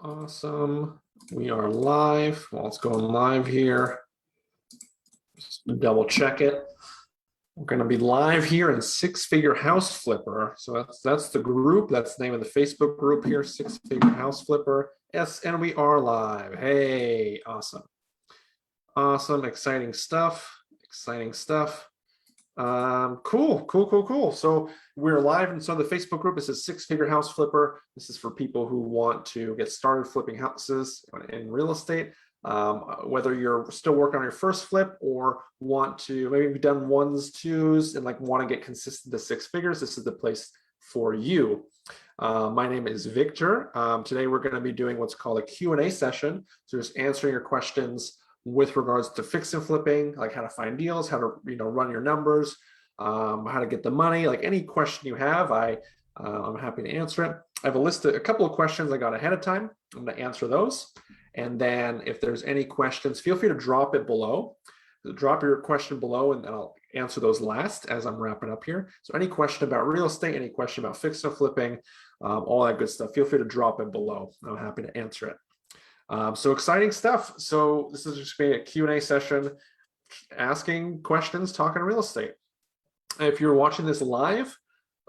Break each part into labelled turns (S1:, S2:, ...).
S1: Awesome. We are live. Well, let's go live here. Just double check it. We're going to be live here in Six Figure House Flipper. So that's the group. That's the name of the Facebook group here, Six Figure House Flipper. Yes, and we are live. Hey, awesome. Awesome, exciting stuff. Exciting stuff. Cool. So we're live, and so the Facebook group is a Six Figure House Flipper. This is for people who want to get started flipping houses in real estate. Whether you're still working on your first flip or want to, maybe you've done ones, twos, and like want to get consistent to six figures, this is the place for you. My name is Victor. Today we're going to be doing what's called a Q&A session. So just answering your questions with regards to fix and flipping, like how to find deals, how to run your numbers, how to get the money, like any question you have, I'm happy to answer it. I have a couple of questions I got ahead of time. I'm going to answer those. And then if there's any questions, feel free to drop it below. Drop your question below and I'll answer those last as I'm wrapping up here. So any question about real estate, any question about fix and flipping, all that good stuff, feel free to drop it below. I'm happy to answer it. So exciting stuff. So this is just a Q&A session, asking questions, talking real estate. If you're watching this live,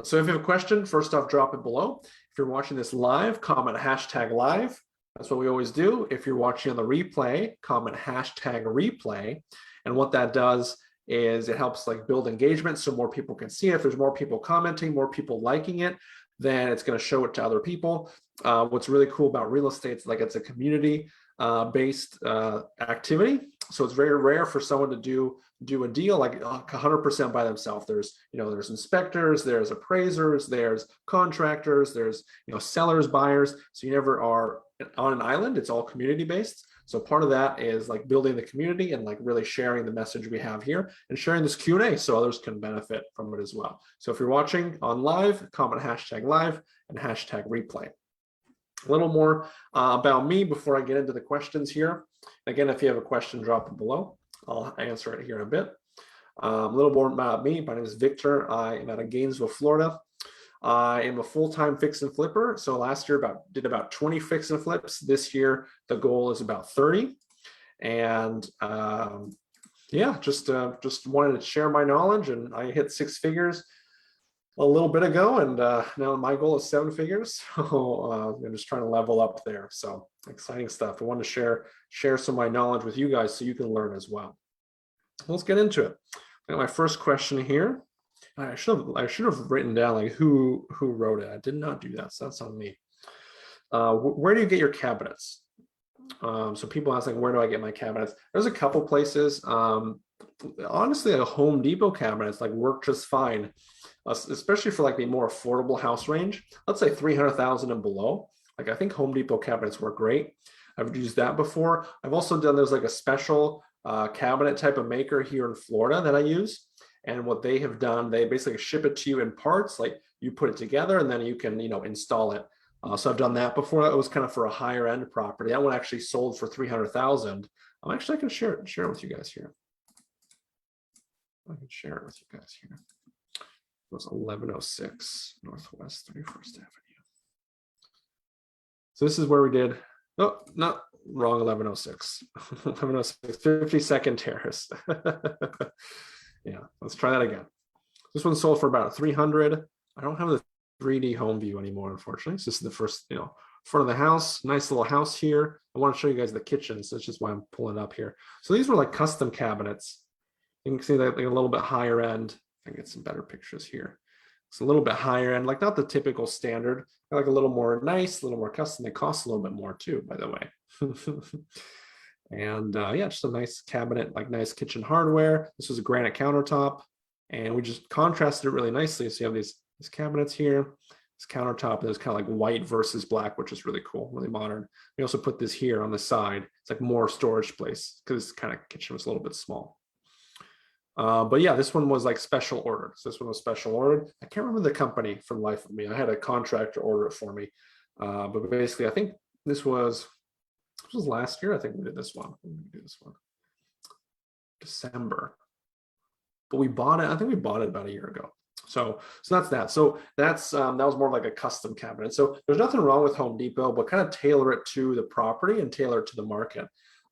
S1: so if you have a question, first off, drop it below. If you're watching this live, comment #live. That's what we always do. If you're watching on the replay, comment #replay. And what that does is it helps like build engagement so more people can see it. If there's more people commenting, more people liking it, then it's going to show it to other people. What's really cool about real estate is like it's a community based activity. So it's very rare for someone to do a deal like 100% by themselves. There's inspectors, there's appraisers, there's contractors, there's sellers, buyers. So you never are on an island. It's all community based. So part of that is like building the community and like really sharing the message we have here and sharing this Q&A so others can benefit from it as well. So if you're watching on live, comment #live and #replay. A little more about me before I get into the questions here. Again, if you have a question, drop it below. I'll answer it here in a bit. A little more about me. My name is Victor. I am out of Gainesville, Florida. I am a full-time fix and flipper. So last year did about 20 fix and flips. This year, the goal is about 30. And yeah, just wanted to share my knowledge, and I hit six figures a little bit ago, and now my goal is 7 figures. So I'm just trying to level up there. So exciting stuff. I wanted to share some of my knowledge with you guys so you can learn as well. Let's get into it. I got my first question here. I should have written down like who wrote it. I did not do that, so that's on me. Where do you get your cabinets? So people ask like, where do I get my cabinets? There's a couple places. Honestly, a Home Depot cabinets like work just fine, especially for like the more affordable house range. Let's say 300,000 and below. Like I think Home Depot cabinets work great. I've used that before. I've also done, there's like a special cabinet type of maker here in Florida that I use. And what they have done, they basically ship it to you in parts, like you put it together and then you can, install it. So I've done that before. That was kind of for a higher end property. That one actually sold for 300,000. Actually, I can share it with you guys here. I can share it with you guys here. It was 1106 Northwest 31st Avenue. So this is where we did, oh, not wrong, 1106. 1106, 52nd Terrace. Yeah, let's try that again. This one sold for about 300. I don't have the 3D home view anymore, unfortunately. So this is the first, front of the house. Nice little house here. I want to show you guys the kitchen, so that's just why I'm pulling it up here. So these were like custom cabinets. You can see that like a little bit higher end. I can get some better pictures here. It's a little bit higher end, like not the typical standard, like a little more nice, a little more custom. They cost a little bit more too, by the way. And yeah, just a nice cabinet, like nice kitchen hardware. This was a granite countertop, and we just contrasted it really nicely. So you have these cabinets here, this countertop, and it's kind of like white versus black, which is really cool, really modern. We also put this here on the side. It's like more storage space because this kind of kitchen was a little bit small. But yeah, this one was like special ordered. So this one was special ordered. I can't remember the company for the life of me. I had a contractor order it for me. But basically, I think this was last year. I think we did this one. When did we do this one? December. But we bought it. I think we bought it about a year ago. So that's that. So that's that was more like a custom cabinet. So there's nothing wrong with Home Depot, but kind of tailor it to the property and tailor it to the market.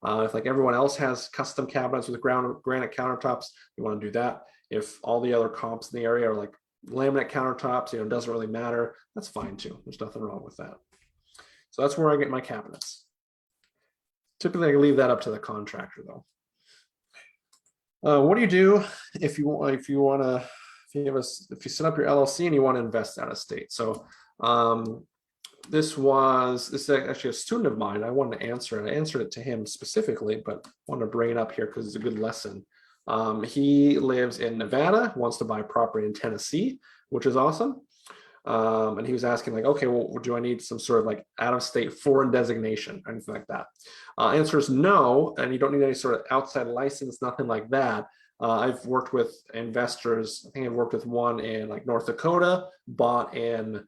S1: If like everyone else has custom cabinets with granite countertops, you want to do that. If all the other comps in the area are like laminate countertops, it doesn't really matter. That's fine too. There's nothing wrong with that. So that's where I get my cabinets. Typically, I leave that up to the contractor though. What do you do if you want to if you set up your LLC and you want to invest out of state? So this is actually a student of mine. I wanted to answer it. I answered it to him specifically, but I wanted to bring it up here because it's a good lesson. He lives in Nevada, wants to buy property in Tennessee, which is awesome. And he was asking like, okay, well, do I need some sort of like out of state foreign designation, anything like that? Answer is no, and you don't need any sort of outside license, nothing like that. I've worked with investors. I think I've worked with one in like North Dakota, bought in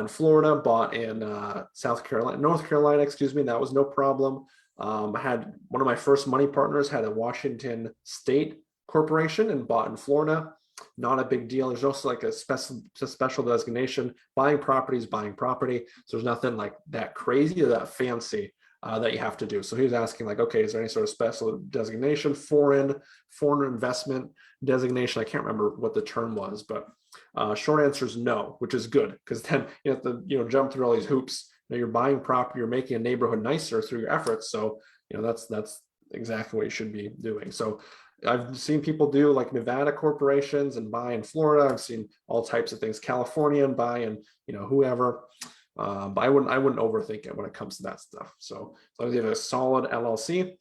S1: Florida, bought in North Carolina, excuse me. That was no problem. I had one of my first money partners had a Washington State corporation and bought in Florida. Not a big deal. There's also like a special designation. Buying property is buying property. So there's nothing like that crazy or that fancy that you have to do. So he was asking like, okay, is there any sort of special designation, foreign investment designation? I can't remember what the term was, but short answer is no, which is good because then you have to jump through all these hoops. You're buying property, you're making a neighborhood nicer through your efforts. So that's exactly what you should be doing. So I've seen people do like Nevada corporations and buy in Florida. I've seen all types of things, California and buy in, whoever. But I wouldn't overthink it when it comes to that stuff. So as long as you have a solid LLC,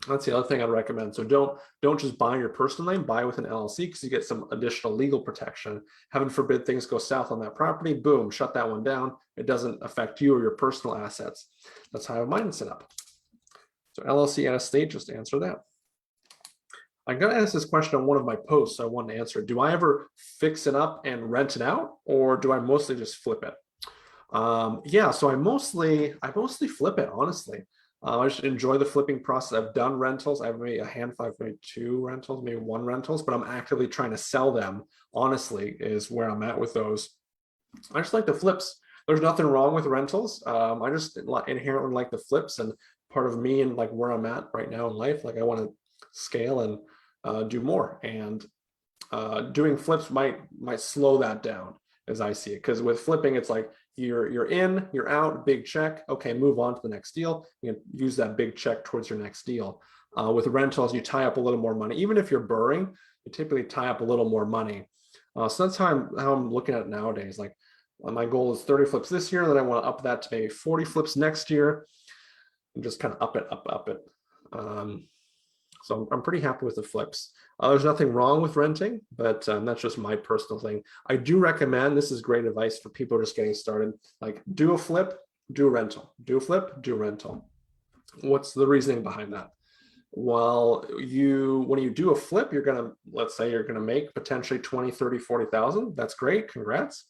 S1: that's the other thing I'd recommend. So don't just buy your personal name, buy with an LLC because you get some additional legal protection. Heaven forbid things go south on that property, boom, shut that one down. It doesn't affect you or your personal assets. That's how I have mine set up. So LLC out of state, just to answer that. I got asked this question on one of my posts. So I wanted to answer it. Do I ever fix it up and rent it out, or do I mostly just flip it? Yeah, so I mostly flip it, honestly. I just enjoy the flipping process. I've done rentals. I've made a handful, I've made 2 rentals, maybe 1 rentals, but I'm actively trying to sell them, honestly, is where I'm at with those. I just like the flips. There's nothing wrong with rentals. I just inherently like the flips, and part of me and like where I'm at right now in life, like I want to scale and do more, and doing flips might slow that down as I see it, because with flipping it's like you're in, you're out, big check, okay, move on to the next deal. You can use that big check towards your next deal. With rentals, you tie up a little more money. Even if you're burring, you typically tie up a little more money. So that's how I'm looking at it nowadays. Like my goal is 30 flips this year, and then I want to up that to maybe 40 flips next year, and just kind of up it. So I'm pretty happy with the flips. There's nothing wrong with renting, but that's just my personal thing. I do recommend, this is great advice for people just getting started, like do a flip, do a rental, do a flip, do a rental. What's the reasoning behind that? Well, when you do a flip, let's say you're gonna make potentially 20, 30, 40,000. That's great, congrats.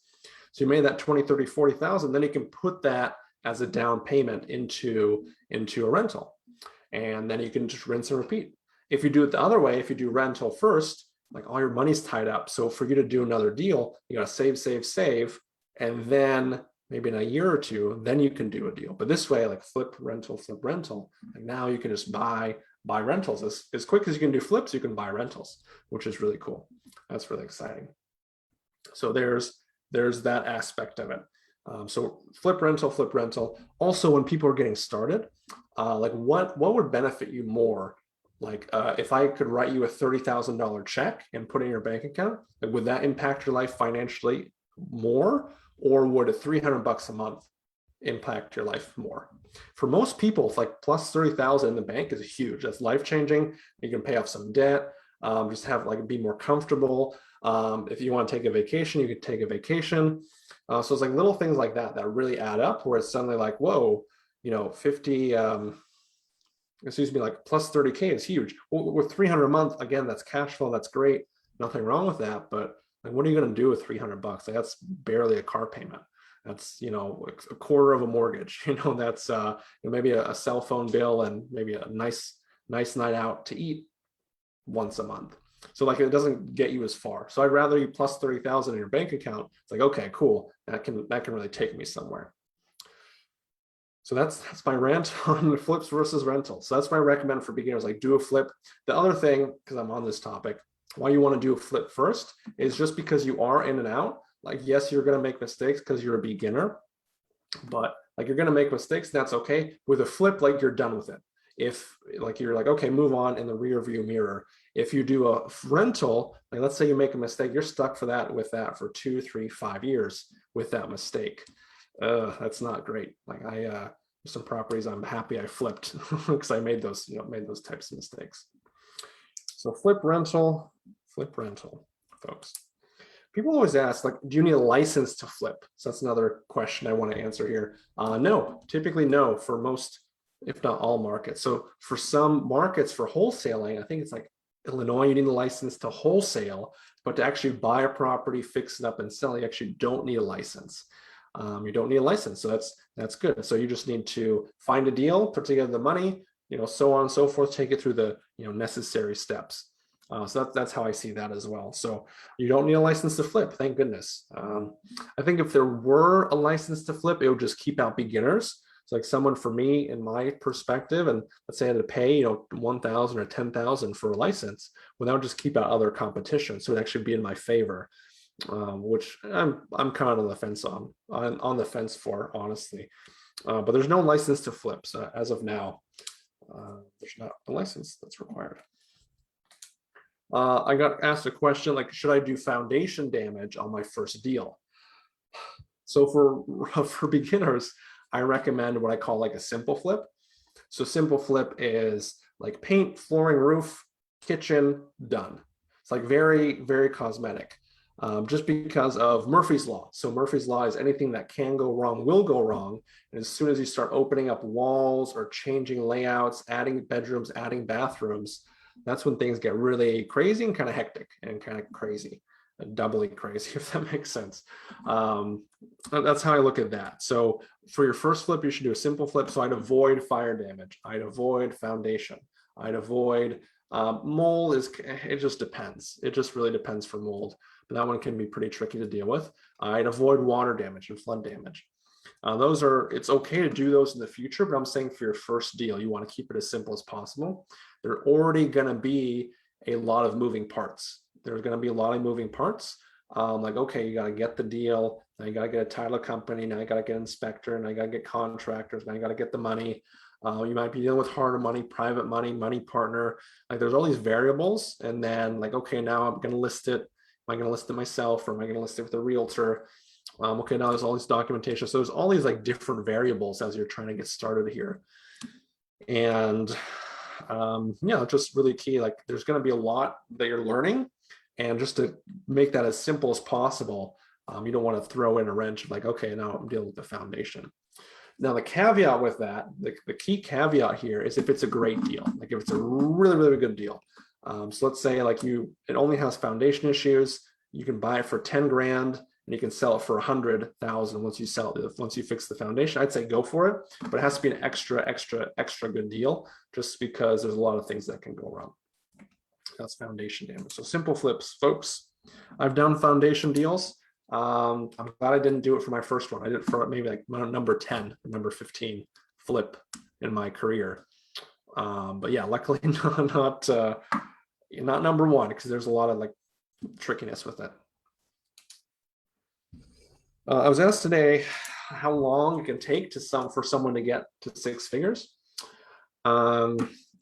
S1: So you made that 20, 30, 40,000, then you can put that as a down payment into a rental. And then you can just rinse and repeat. If you do it the other way, if you do rental first, like all your money's tied up. So for you to do another deal, you gotta save, and then maybe in a year or 2, then you can do a deal. But this way, like flip, rental, and now you can just buy rentals. As quick as you can do flips, you can buy rentals, which is really cool. That's really exciting. So there's that aspect of it. So flip rental. Also, when people are getting started, like what would benefit you more? Like if I could write you a $30,000 check and put it in your bank account, like, would that impact your life financially more, or would a $300 a month impact your life more? For most people, it's like plus 30,000 in the bank is huge. That's life changing. You can pay off some debt, just have like be more comfortable. If you want to take a vacation, you could take a vacation. So it's like little things like that really add up, where it's suddenly like, whoa, 50, like plus 30K is huge. With 300 a month, again, that's cash flow. That's great. Nothing wrong with that. But like, what are you going to do with $300? Like, that's barely a car payment. That's, a quarter of a mortgage. That's maybe a cell phone bill and maybe a nice night out to eat once a month. So like it doesn't get you as far. So I'd rather you plus 30,000 in your bank account. It's like, okay, cool. That can really take me somewhere. So that's my rant on flips versus rentals. So that's my recommend for beginners, like do a flip. The other thing, because I'm on this topic, why you want to do a flip first is just because you are in and out. Like, yes, you're going to make mistakes because you're a beginner, but like you're going to make mistakes, and that's okay. With a flip, like you're done with it. If like you're like, okay, move on in the rear view mirror. If you do a rental, like let's say you make a mistake, you're stuck for that with that for 2, 3, 5 years with that mistake. That's not great. Like some properties I'm happy I flipped because I made those, made those types of mistakes. So flip rental, folks. People always ask, like, do you need a license to flip? So that's another question I want to answer here. No, typically no for most, if not all markets. So for some markets for wholesaling, I think it's like Illinois, you need a license to wholesale, but to actually buy a property, fix it up and sell, you actually don't need a license. You don't need a license, so that's good. So you just need to find a deal, put together the money, so on and so forth, take it through the necessary steps. So that's how I see that as well. So you don't need a license to flip, thank goodness. I think if there were a license to flip, it would just keep out beginners. It's like someone, for me, in my perspective, and let's say I had to pay 1,000 or 10,000 for a license, well, that would just keep out other competition. So it'd actually be in my favor. Which I'm kind of on the fence on the fence for, honestly. But there's no license to flip. So as of now, there's not a license that's required. I got asked a question like, should I do foundation damage on my first deal? So for beginners, I recommend what I call like a simple flip. So simple flip is like paint, flooring, roof, kitchen, done. It's like very, very cosmetic. Just because of Murphy's Law. So Murphy's Law is anything that can go wrong will go wrong. And as soon as you start opening up walls or changing layouts, adding bedrooms, adding bathrooms, that's when things get really crazy and kind of hectic and kind of crazy, doubly crazy, if that makes sense. That's how I look at that. So for your first flip, you should do a simple flip. So I'd avoid fire damage. I'd avoid foundation. I'd avoid mold. It just depends. It just really depends for mold. But that one can be pretty tricky to deal with. I'd avoid water damage and flood damage. It's okay to do those in the future, but I'm saying for your first deal, you want to keep it as simple as possible. There are already going to be a lot of moving parts. There's going to be a lot of moving parts. Like, okay, you got to get the deal. Now you got to get a title company. Now you got to get an inspector. Now you got to get contractors. Now you got to get the money. You might be dealing with harder money, private money, money partner. Like there's all these variables. And then like, okay, now I'm going to list it. Am I going to list it myself, or am I going to list it with a realtor? Okay, now there's all this documentation. So there's all these like different variables as you're trying to get started here. And just really key, like there's going to be a lot that you're learning, and just to make that as simple as possible, you don't want to throw in a wrench of like, okay, now I'm dealing with the foundation. Now the caveat with that, the key caveat here is if it's a great deal, like if it's a really, really good deal. So let's say like it only has foundation issues, you can buy it for 10 grand and you can sell it for 100,000 once you fix the foundation. I'd say go for it, but it has to be an extra good deal, just because there's a lot of things that can go wrong. That's foundation damage. So simple flips, folks. I've done foundation deals. I'm glad I didn't do it for my first one. I did it for maybe like number 10 or number 15 flip in my career. But yeah, luckily not number one, because there's a lot of like trickiness with it. I was asked today how long it can take for someone to get to 6 figures.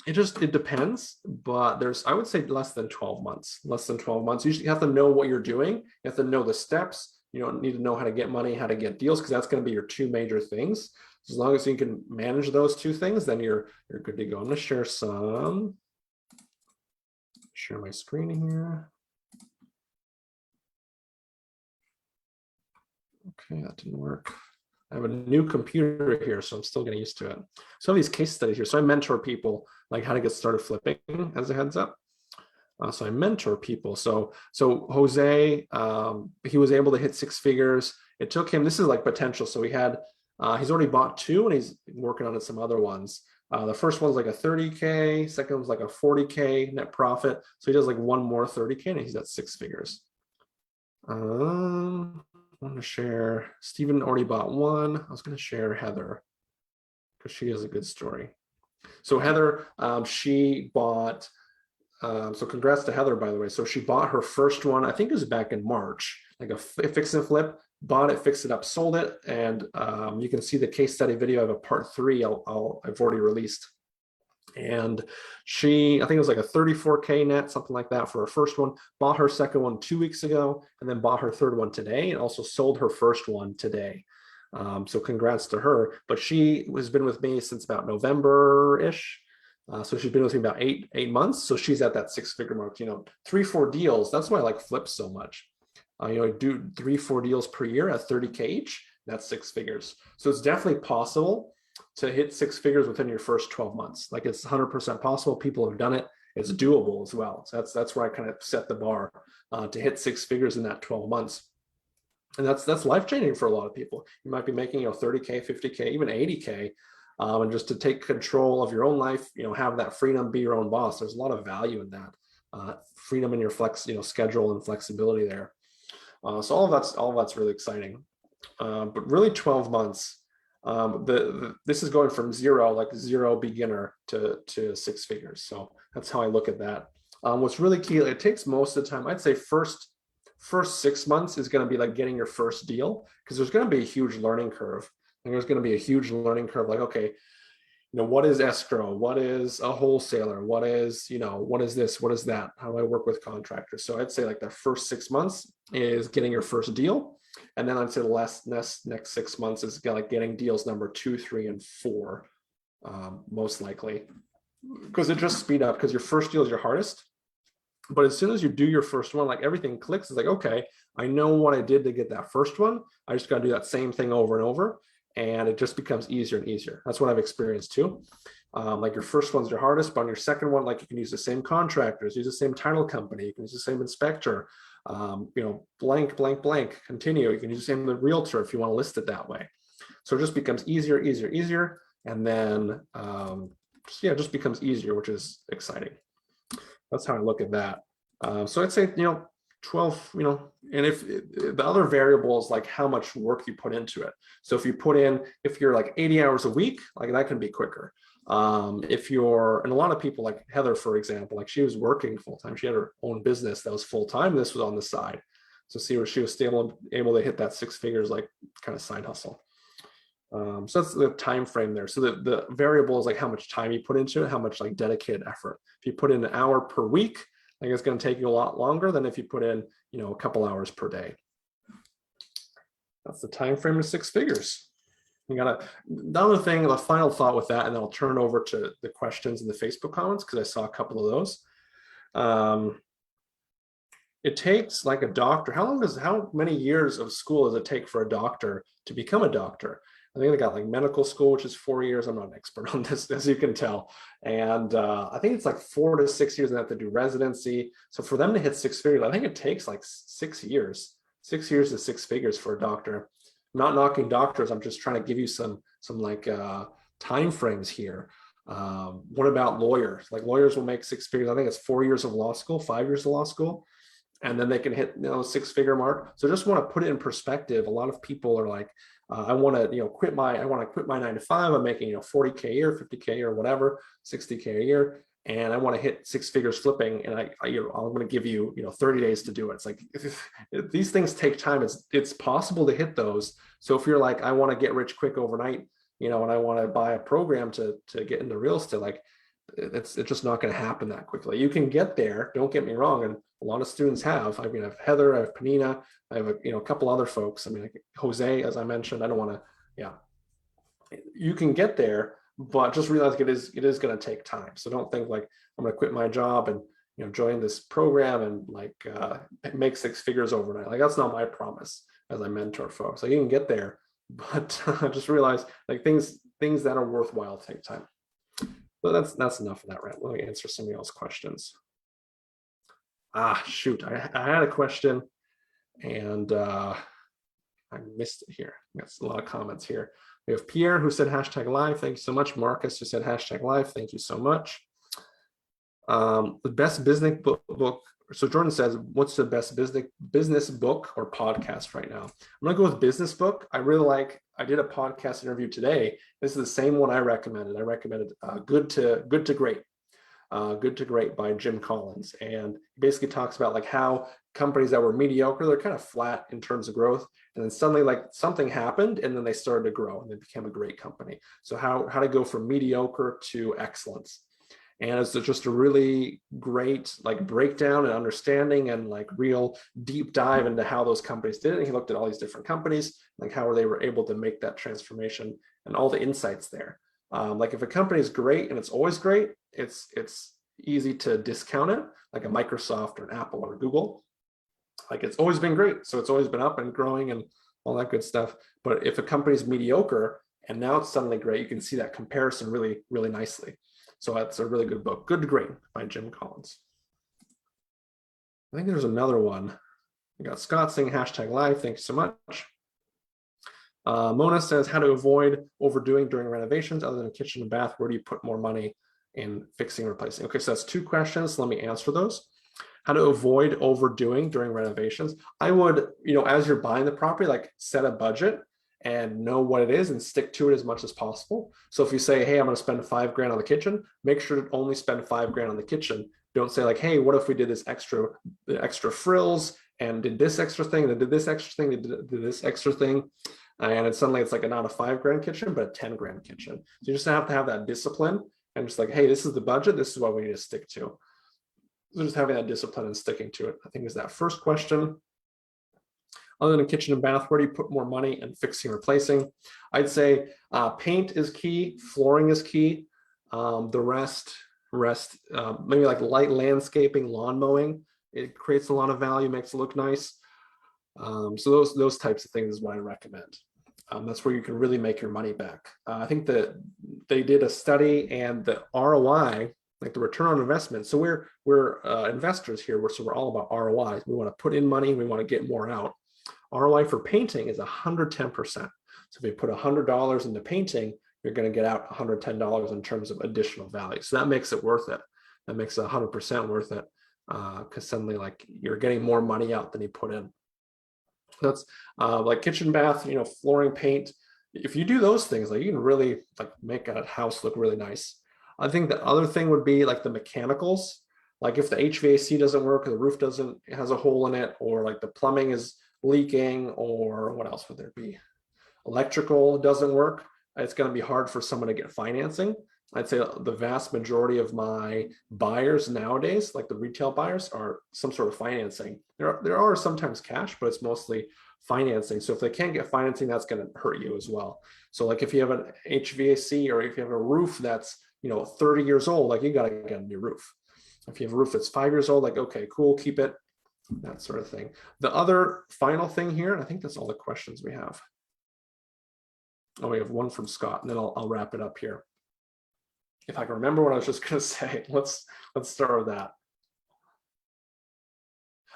S1: It depends, but I would say less than 12 months. You have to know what you're doing. You have to know the steps. You don't need to know how to get money, how to get deals, because that's going to be your 2 major things. As long as you can manage those 2 things, then you're good to go. I'm going to share my screen here. Okay, that didn't work. I have a new computer here, so I'm still getting used to it. So I have these case studies here. So I mentor people like how to get started flipping, as a heads up. So I mentor people. So Jose, he was able to hit 6 figures. It took him, this is like potential. So he's already bought 2 and he's working on some other ones. The first one's like a 30K, second one's like a 40K net profit. So he does like one more 30K and he's at six figures. I want to share, Stephen already bought one. I was going to share Heather because she has a good story. So Heather, she bought, so congrats to Heather, by the way. So she bought her first one, I think it was back in March, like a fix and flip, bought it, fixed it up, sold it. And you can see the case study video. I have a part 3 I've already released. And she, I think it was like a 34K net, something like that for her first one, bought her second one 2 weeks ago, and then bought her third one today, and also sold her first one today. So congrats to her. But she has been with me since about November-ish. So she's been with me about eight months. So she's at that six-figure mark, 3-4 deals. That's why I like flips so much. Do 3-4 deals per year at 30K each. That's six figures. So it's definitely possible to hit six figures within your first 12 months. Like it's 100% possible. People have done it. It's doable as well. So that's where I kind of set the bar to hit six figures in that 12 months. And that's life-changing for a lot of people. You might be making 30K, 50K, even 80K. And just to take control of your own life, have that freedom, be your own boss. There's a lot of value in that. Freedom in your schedule and flexibility there. So all of that's really exciting. But really 12 months. This is going from zero beginner to six figures. So that's how I look at that. What's really key, it takes most of the time. I'd say first 6 months is going to be like getting your first deal, because there's going to be a huge learning curve. And there's going to be a huge learning curve. Like, okay, what is escrow? What is a wholesaler? What is this? What is that? How do I work with contractors? So I'd say like the first 6 months is getting your first deal. And then I'd say the next 6 months is like getting deals number 2, 3, and 4, most likely, because it just speed up, because your first deal is your hardest. But as soon as you do your first one, like everything clicks. It's like, okay, I know what I did to get that first one. I just got to do that same thing over and over. And it just becomes easier and easier. That's what I've experienced too. Like your first one's your hardest, but on your second one, like you can use the same contractors, use the same title company, you can use the same inspector, blank, blank, blank, continue. You can use the same realtor if you want to list it that way. So it just becomes easier, easier, easier. And then, it just becomes easier, which is exciting. That's how I look at that. So I'd say, 12, and if the other variable is like how much work you put into it. So if you're like 80 hours a week, like that can be quicker. And a lot of people like Heather, for example, like she was working full time. She had her own business that was full time. This was on the side. So see where she was still able to hit that six figures, like kind of side hustle. So that's the time frame there. So the variable is like how much time you put into it, how much like dedicated effort. If you put in an hour per week, I think it's going to take you a lot longer than if you put in, a couple hours per day. That's the time frame of six figures. The other thing, the final thought with that, and then I'll turn over to the questions in the Facebook comments, because I saw a couple of those. It takes like a doctor. How many years of school does it take for a doctor to become a doctor? I think they got like medical school, which is 4 years. I'm not an expert on this, as you can tell. And I think it's like 4 to 6 years, and they have to do residency. So for them to hit six figures, I think it takes like 6 years, 6 years to six figures for a doctor. I'm not knocking doctors. I'm just trying to give you some like time frames here. What about lawyers? Like lawyers will make six figures. I think it's 4 years of law school, 5 years of law school, and then they can hit six-figure mark. So just want to put it in perspective. A lot of people are like, I want to quit my 9 to 5. I'm making 40K a year, 50K a year, or whatever, 60K a year, and I want to hit six figures flipping, and I'm going to give you 30 days to do it. It's like these things take time. It's possible to hit those. So if you're like, I want to get rich quick overnight, and I want to buy a program to get into real estate, like it's just not going to happen that quickly. You can get there, don't get me wrong, and a lot of students have. I mean, I have Heather, I have Panina, I have a couple other folks. I mean, like Jose, as I mentioned. I don't want to, you can get there, but just realize it is going to take time. So don't think like I'm going to quit my job and join this program and like make six figures overnight. Like that's not my promise as I mentor folks. Like you can get there, but just realize like things that are worthwhile take time. So that's enough of that rant. Let me answer some of y'all's questions. Shoot, I had a question, and I I missed it here. That's a lot of comments here. We have Pierre who said hashtag live. Thank you so much. Marcus who said hashtag live. Thank you so much. The best business book. So Jordan says, what's the best business book or podcast right now? I'm gonna go with business book. I did a podcast interview today. This is the same one I recommended. I recommended Good to Great. Good to Great by Jim Collins. And he basically talks about like how companies that were mediocre, they're kind of flat in terms of growth. And then suddenly like something happened and then they started to grow and they became a great company. So how to go from mediocre to excellence. And it's just a really great like breakdown and understanding and like real deep dive into how those companies did it. And he looked at all these different companies, like how they were able to make that transformation and all the insights there. Like if a company is great and it's always great, it's easy to discount it, like a Microsoft or an Apple or Google. Like it's always been great, so it's always been up and growing and all that good stuff. But if a company is mediocre and now it's suddenly great, you can see that comparison really, really nicely. So that's a really good book, Good to Great by Jim Collins. I think there's another one. We got Scott saying hashtag live. Thank you so much. Mona says how to avoid overdoing during renovations other than kitchen and bath. Where do you put more money in fixing and replacing? Okay, so that's 2 questions. Let me answer those. How to avoid overdoing during renovations. I would, as you're buying the property, like set a budget and know what it is and stick to it as much as possible. So if you say, hey, I'm going to spend $5,000 on the kitchen, make sure to only spend $5,000 on the kitchen. Don't say like, hey, what if we did this extra frills and did this extra thing, then did this extra thing, did this extra thing. And then suddenly it's like not a $5,000 kitchen, but a $10,000 kitchen. So you just have to have that discipline and just like, hey, this is the budget. This is what we need to stick to. So just having that discipline and sticking to it, I think is that first question. Other than kitchen and bath, where do you put more money in fixing and replacing? I'd say paint is key, flooring is key. The rest, maybe like light landscaping, lawn mowing. It creates a lot of value, makes it look nice. So those types of things is what I recommend. That's where you can really make your money back. I think that they did a study and the ROI, like the return on investment. So we're investors here, so we're all about ROI. We want to put in money, we want to get more out. ROI for painting is 110%. So if you put $100 into painting, you're going to get out $110 in terms of additional value. So that makes it worth it. That makes it 100% worth it because suddenly like you're getting more money out than you put in. That's like kitchen, bath, flooring, paint. If you do those things, like you can really like make a house look really nice. I think the other thing would be like the mechanicals. Like if the HVAC doesn't work, or the roof has a hole in it, or like the plumbing is leaking, or what else would there be? Electrical doesn't work. It's going to be hard for someone to get financing. I'd say the vast majority of my buyers nowadays, like the retail buyers, are some sort of financing. There are sometimes cash, but it's mostly financing. So if they can't get financing, that's going to hurt you as well. So like if you have an HVAC or if you have a roof that's 30 years old, like you got to get a new roof. If you have a roof that's 5 years old, like okay, cool, keep it, that sort of thing. The other final thing here, and I think that's all the questions we have. Oh, we have one from Scott, and then I'll wrap it up here. If I can remember what I was just going to say, let's start with that.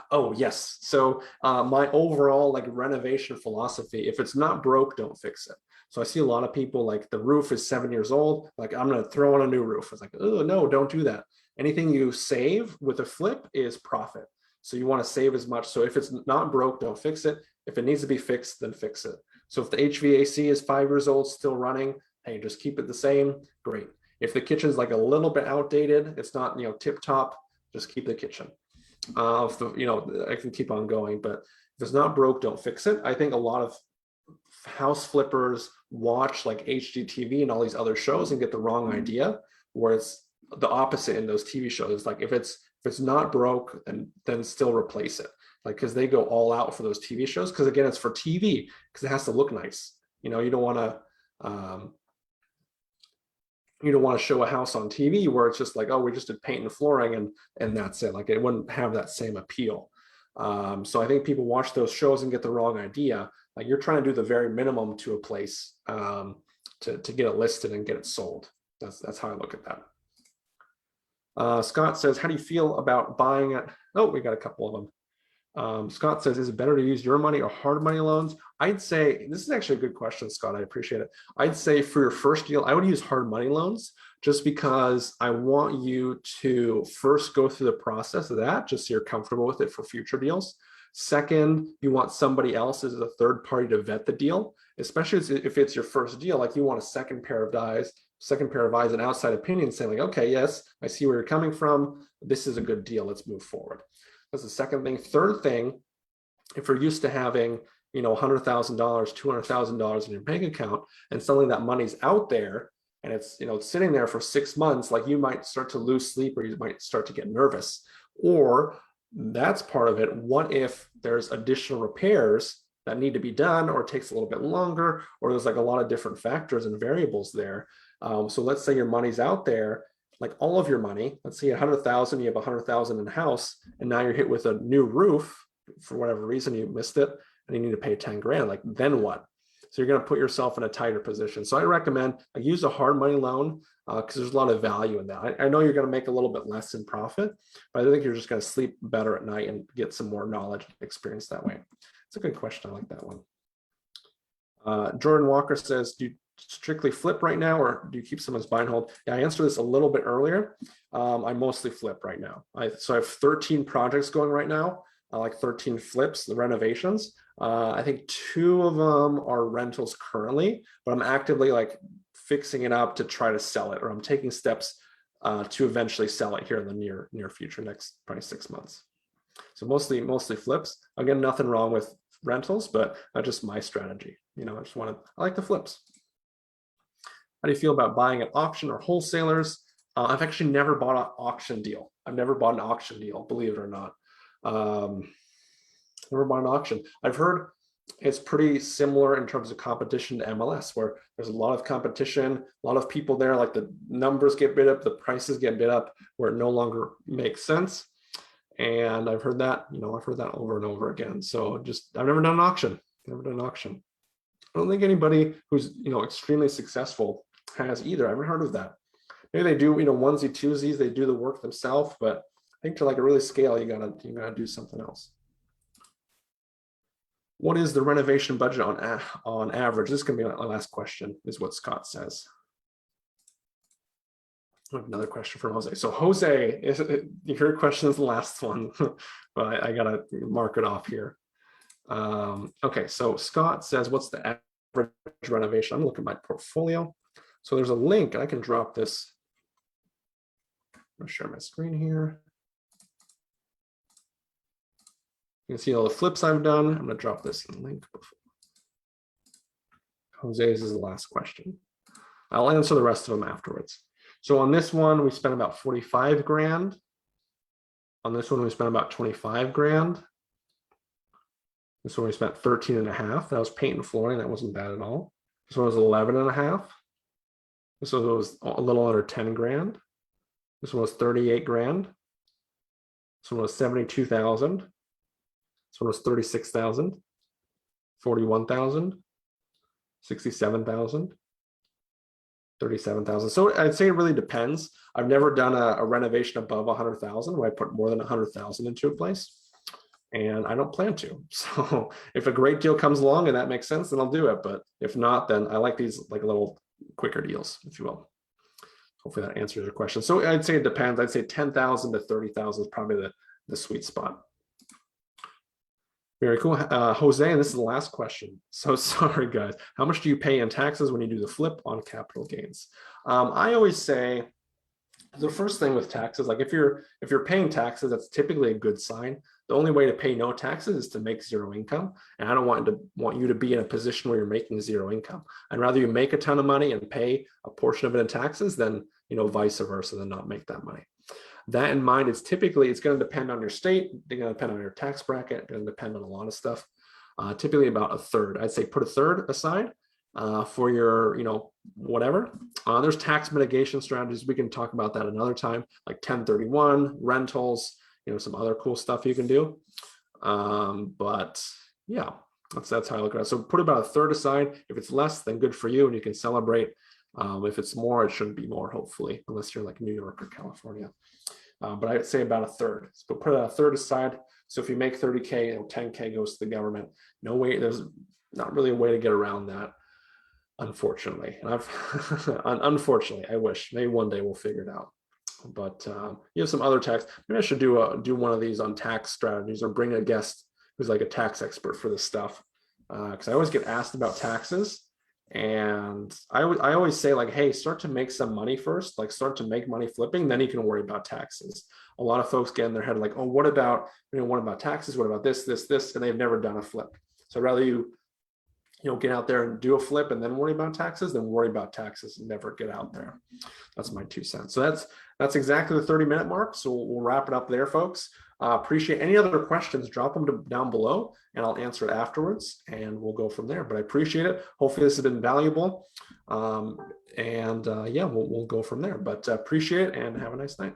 S1: Oh, yes. So my overall like renovation philosophy, if it's not broke, don't fix it. So I see a lot of people like the roof is 7 years old. Like I'm going to throw on a new roof. It's like, oh, no, don't do that. Anything you save with a flip is profit. So you want to save as much. So if it's not broke, don't fix it. If it needs to be fixed, then fix it. So if the HVAC is 5 years old, still running, hey, just keep it the same. Great. If the kitchen's like a little bit outdated, it's not tip top, just keep the kitchen. I can keep on going, but if it's not broke, don't fix it. I think a lot of house flippers watch like HGTV and all these other shows and get the wrong idea, where it's the opposite in those TV shows. It's like if it's not broke, then still replace it. Like because they go all out for those TV shows. Because again, it's for TV because it has to look nice. You don't want to show a house on TV where it's just like, oh, we just did paint and flooring and that's it. Like it wouldn't have that same appeal. So I think people watch those shows and get the wrong idea. Like you're trying to do the very minimum to a place to get it listed and get it sold. That's how I look at that. Scott says, how do you feel about buying it? Oh, we got a couple of them. Scott says, is it better to use your money or hard money loans? I'd say, this is actually a good question, Scott. I appreciate it. I'd say for your first deal, I would use hard money loans just because I want you to first go through the process of that, just so you're comfortable with it for future deals. Second, you want somebody else as a third party to vet the deal, especially if it's your first deal. Like you want a second pair of eyes, an outside opinion saying like, okay, yes, I see where you're coming from. This is a good deal. Let's move forward. That's the second thing. Third thing, if you're used to having, $100,000, $200,000 in your bank account, and suddenly that money's out there and it's, it's sitting there for 6 months, like you might start to lose sleep or you might start to get nervous. Or that's part of it. What if there's additional repairs that need to be done, or it takes a little bit longer, or there's like a lot of different factors and variables there. So let's say your money's out there, like all of your money, let's say 100,000, you have 100,000 in the house, and now you're hit with a new roof for whatever reason, you missed it, and you need to pay 10 grand. Like then what? So you're going to put yourself in a tighter position. So I recommend use a hard money loan because there's a lot of value in that. I know you're going to make a little bit less in profit, but I think you're just going to sleep better at night and get some more knowledge and experience that way. It's a good question. I like that one. Jordan Walker says, do you strictly flip right now, or do you keep someone's buy and hold? Yeah, I answered this a little bit earlier. I mostly flip right now. So I have 13 projects going right now, like 13 flips, the renovations. I think 2 of them are rentals currently, but I'm actively like fixing it up to try to sell it, or I'm taking steps to eventually sell it here in the near future, next probably 6 months. So mostly flips. Again, nothing wrong with rentals, but that's just my strategy. I like the flips. How do you feel about buying at auction or wholesalers? I've actually never bought an auction deal. I've never bought an auction deal, believe it or not. Never bought an auction. I've heard it's pretty similar in terms of competition to MLS, where there's a lot of competition, a lot of people there, like the numbers get bid up, the prices get bid up, where it no longer makes sense. And I've heard that, over and over again. So I've never done an auction. I don't think anybody who's, extremely successful has either. I haven't heard of that. Maybe they do, onesie twosies, they do the work themselves, but I think to like really scale, you gotta do something else. What is the renovation budget on average? This is gonna be my last question, is what Scott says. Another question from Jose. So Jose, your question is the last one, but I gotta mark it off here. Okay, so Scott says, what's the average renovation? I'm looking at my portfolio. So there's a link, and I can drop this. I'm gonna share my screen here. You can see all the flips I've done. I'm gonna drop this in the link before. Jose's is the last question. I'll answer the rest of them afterwards. So on this one, we spent about 45 grand. On this one, we spent about 25 grand. This one we spent 13 and a half. That was paint and flooring. That wasn't bad at all. This one was 11 and a half. This one was a little under 10 grand. This one was 38 grand. This one was 72,000. This one was 36,000, 41,000, 67,000, 37,000. So I'd say it really depends. I've never done a renovation above 100,000 where I put more than 100,000 into a place, and I don't plan to. So if a great deal comes along and that makes sense, then I'll do it. But if not, then I like these like little quicker deals, if you will. Hopefully that answers your question. So I'd say it depends. I'd say 10,000 to 30,000 is probably the sweet spot. Very cool. Jose, and this is the last question. So sorry, guys. How much do you pay in taxes when you do the flip on capital gains? I always say the first thing with taxes, like if you're paying taxes, that's typically a good sign. The only way to pay no taxes is to make zero income. And I don't want you to be in a position where you're making zero income. I'd rather you make a ton of money and pay a portion of it in taxes than, vice versa, than not make that money. That in mind, it's going to depend on your state, it's going to depend on your tax bracket, it's going to depend on a lot of stuff. Typically about a third. I'd say put a third aside for your, whatever. There's tax mitigation strategies. We can talk about that another time, like 1031, rentals, some other cool stuff you can do. But yeah, that's how I look at it. So put about a third aside. If it's less, then good for you, and you can celebrate. If it's more, it shouldn't be more, hopefully, unless you're like New York or California. But I'd say about a third. So put a third aside So if you make 30K, 10K goes to the government. No way, there's not really a way to get around that, unfortunately. And unfortunately, I wish maybe one day we'll figure it out. But you have some other tax. Maybe I should do one of these on tax strategies, or bring a guest who's like a tax expert for this stuff. Because I always get asked about taxes, and I always say, like, hey, start to make some money first, like start to make money flipping, then you can worry about taxes. A lot of folks get in their head like, oh, what about taxes? What about this, and they've never done a flip. So I'd rather you get out there and do a flip and then worry about taxes than worry about taxes and never get out there. That's my 2 cents. So that's exactly the 30-minute mark. So we'll wrap it up there, folks. Appreciate any other questions, drop them down below and I'll answer it afterwards, and we'll go from there. But I appreciate it. Hopefully this has been valuable. Yeah, we'll go from there. But appreciate it and have a nice night.